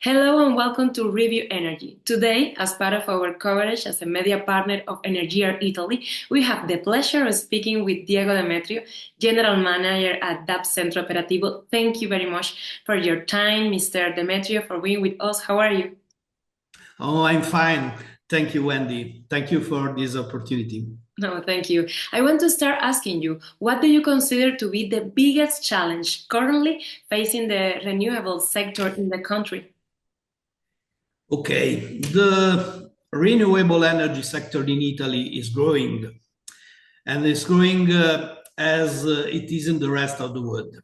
Hello and welcome to Review Energy. Today, as part of our coverage as a media partner of Energyear Italy, we have the pleasure of speaking with Diego Demetrio, General Manager at DAB Centro Operativo. Thank you very much for your time, Mr. Demetrio, for being with us. How are you? Oh, I'm fine. Thank you, Wendy. Thank you for this opportunity. No, thank you. I want to start asking you, what do you consider to be the biggest challenge currently facing the renewable sector in the country? Okay, the renewable energy sector in Italy is growing, and it's growing as it is in the rest of the world.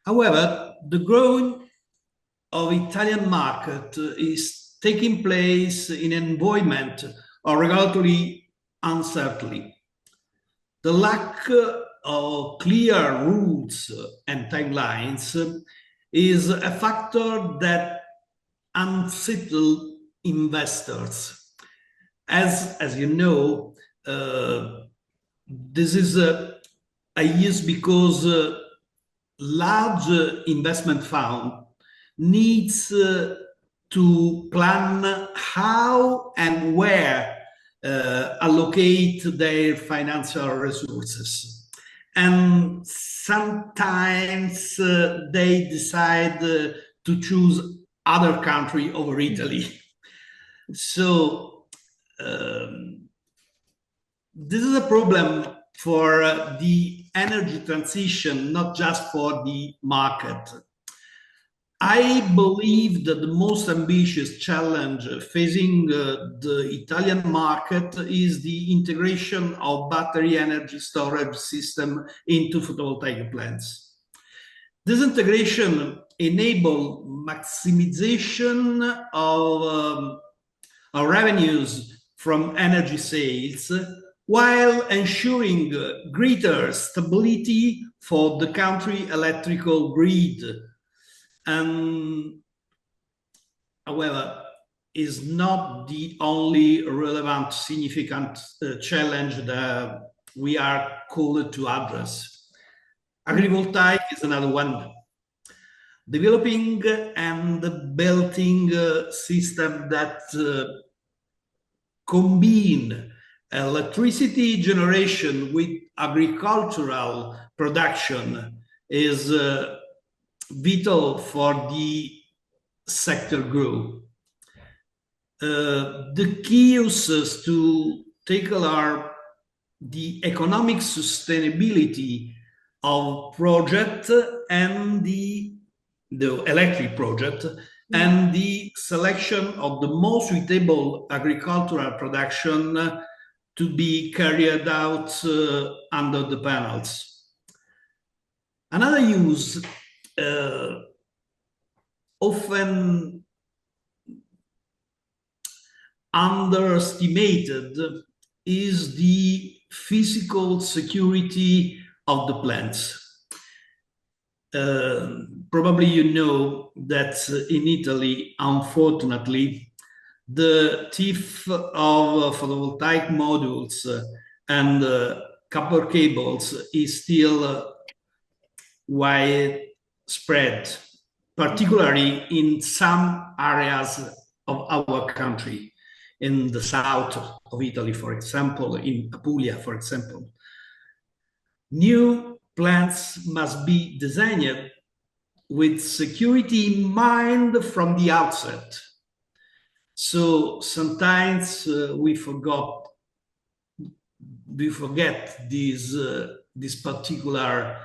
However, the growth of Italian market is taking place in an environment of regulatory uncertainty. The lack of clear rules and timelines is a factor that unsettle investors. As you know, this is a use because large investment fund needs to plan how and where allocate their financial resources. And sometimes they decide to choose other country over Italy. So this is a problem for the energy transition, not just for the market. I believe that the most ambitious challenge facing the Italian market is the integration of battery energy storage system into photovoltaic plants. This integration enables maximization of revenues from energy sales while ensuring greater stability for the country electrical grid. And however, is not the only relevant, significant challenge that we are called to address. Agrivoltaic is another one. Developing and building a system that combine electricity generation with agricultural production is vital for the sector growth. The key uses to tackle are the economic sustainability of project and the electric project and the selection of the most suitable agricultural production to be carried out under the panels. Another use often underestimated is the physical security of the plants. Probably you know that in Italy, unfortunately, the thief of photovoltaic modules and copper cables is still widespread, particularly in some areas of our country, in the south of Italy, for example, in Apulia, for example. New plants must be designed with security in mind from the outset. So sometimes we forget this particular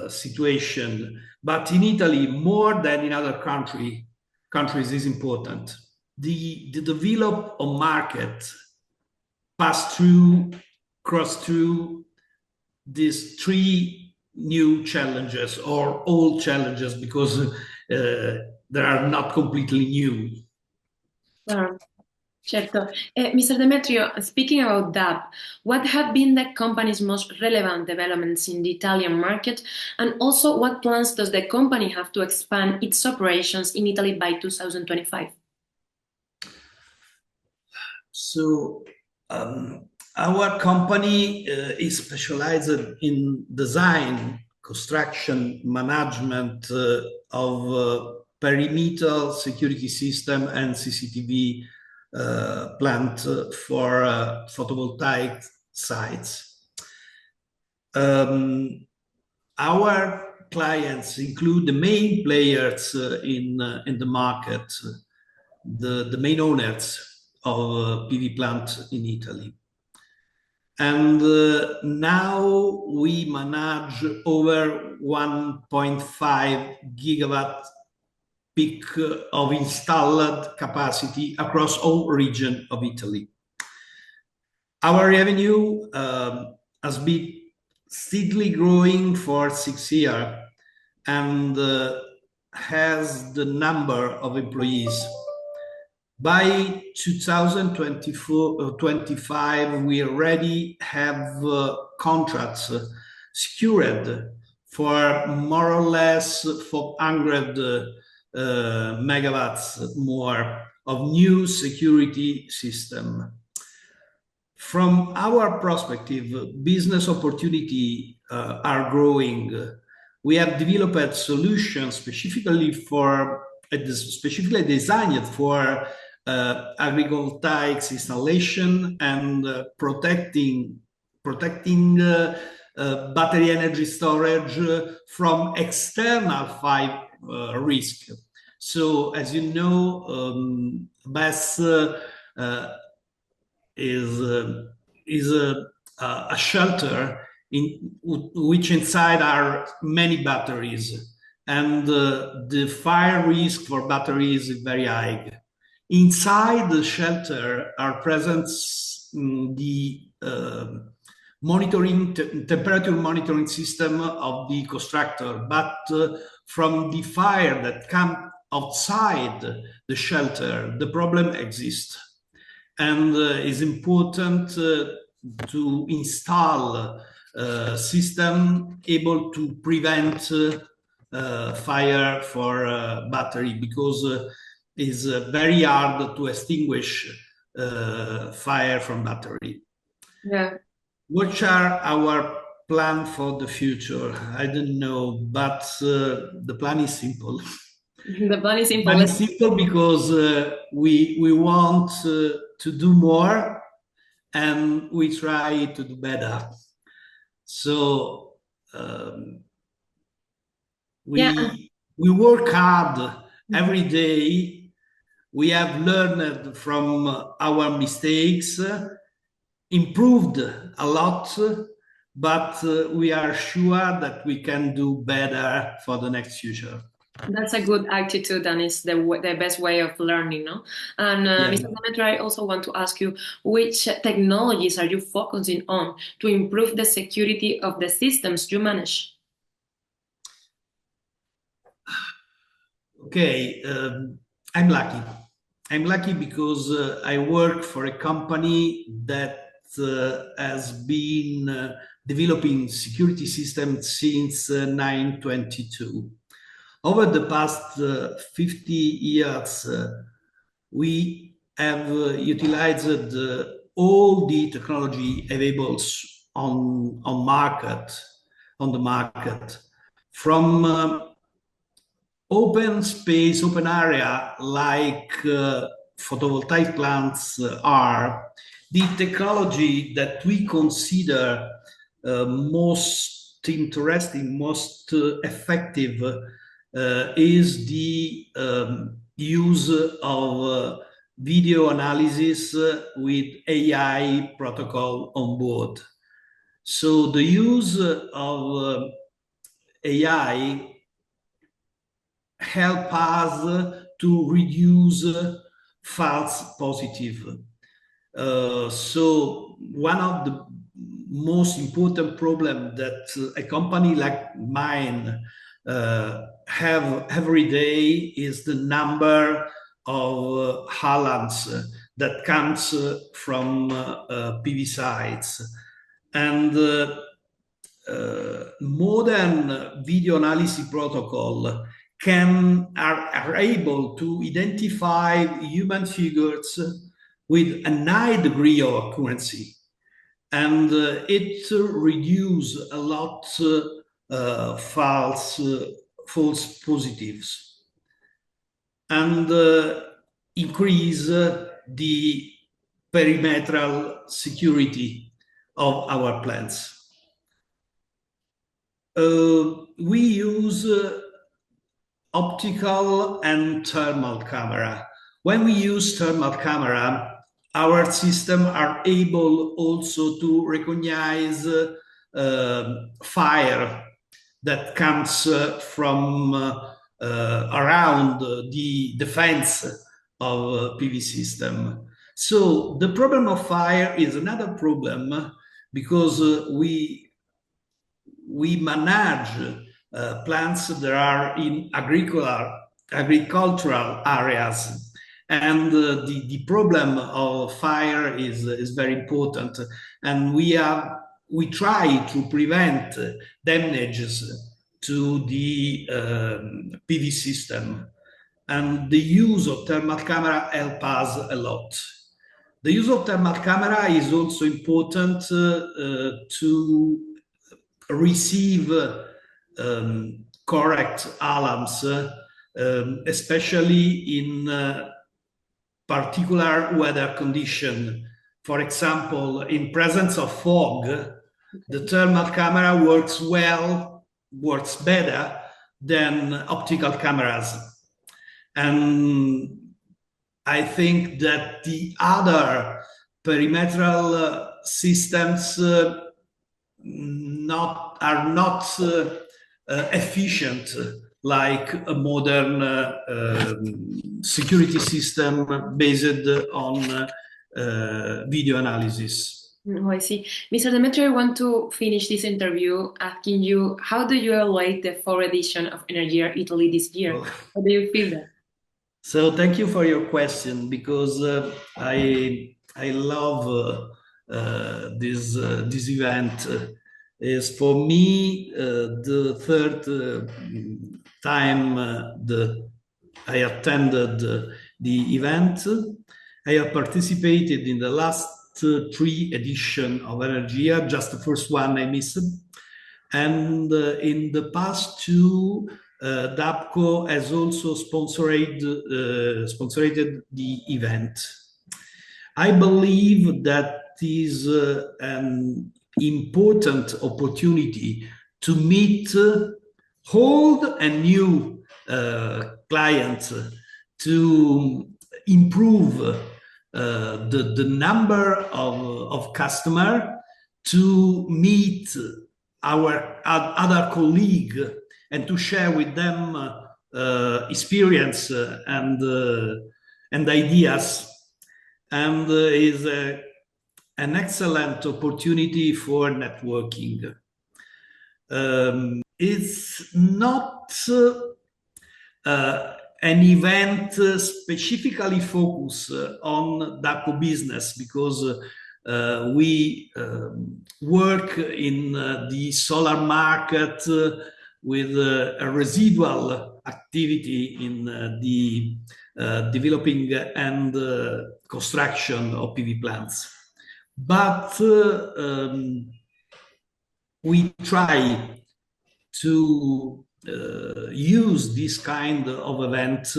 situation, but in Italy more than in other countries is important. The development of market cross through these three new challenges, or old challenges, because they are not completely new. Certo. Mr. Demetrio, speaking about DAB, what have been the company's most relevant developments in the Italian market, and also what plans does the company have to expand its operations in Italy by 2025? So our company is specialized in design, construction, management of perimeter security system and CCTV plant for photovoltaic sites. Our clients include the main players in the market, the main owners of PV plant in Italy. And now we manage over 1.5 gigawatt peak of installed capacity across all regions of Italy. Our revenue has been steadily growing for 6 years and has the number of employees. By 2024-25, we already have contracts secured for more or less 400 megawatts more of new security system. From our perspective, business opportunities are growing. We have developed solutions specifically designed for agrivoltaics installation and protecting battery energy storage from external fire risk. So, as you know, BESS is a shelter in which inside are many batteries, and the fire risk for batteries is very high. Inside the shelter are present the temperature monitoring system of the constructor, but from the fire that comes outside the shelter, the problem exists. And it's important to install a system able to prevent fire for battery, because it's very hard to extinguish fire from battery. Yeah. What are our plans for the future? I don't know, but the plan is simple. The plan is simple. The plan is simple because we want to do more, and we try to do better. So we work hard every day. We have learned from our mistakes, improved a lot, but we are sure that we can do better for the next future. That's a good attitude, and it's the best way of learning, no? And Mr. Demetrio, I also want to ask you, which technologies are you focusing on to improve the security of the systems you manage? Okay, I'm lucky. I'm lucky because I work for a company that has been developing security systems since 1922. Over the past 50 years, we have utilized all the technology available on the market, from open space, open area like photovoltaic plants are. The technology that we consider most interesting, most effective is the use of video analysis with AI protocol on board. So the use of AI help us to reduce false positive. So one of the most important problems that a company like mine have every day is the number of alarms that comes from PV sites. And modern video analysis protocol are able to identify human figures with a high degree of accuracy, and it reduces a lot false false positives, and increase the perimeter security of our plants. We use optical and thermal camera. When we use thermal camera, our system are able also to recognize fire that comes from around the defense of PV system. So the problem of fire is another problem because we manage plants that are in agricultural areas, and the problem of fire is very important, and we try to prevent damages to the PV system, and the use of thermal camera help us a lot. The use of thermal camera is also important to receive correct alarms, especially in particular weather condition. For example, in presence of fog, the thermal camera works better than optical cameras. And I think that the other perimetral systems are not efficient like a modern security system based on video analysis. Oh, I see. Mr. Demetrio, I want to finish this interview asking you, how do you evaluate the fourth edition of Energyear Italy this year? Oh. How do you feel that? So thank you for your question, because I love this event. Is for me the third time that I attended the event. I have participated in the last three editions of Energyear, just the first one I missed. And in the past two, DABco has also sponsored the event. I believe that is an important opportunity to meet old and new clients, to improve the number of customers, to meet our other colleagues and to share with them experience and ideas, and is an excellent opportunity for networking. It's not an event specifically focused on DABco business, because we work in the solar market with a residual activity in the developing and construction of PV plants. But we try to use this kind of event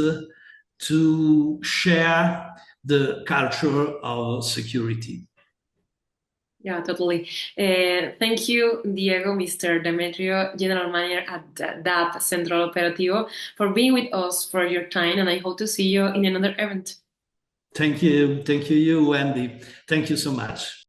to share the culture of security. Yeah, totally. Thank you, Diego, Mr. Demetrio, General Manager at DAB Central Operativo, for being with us, for your time, and I hope to see you in another event. Thank you, Wendy. Thank you so much.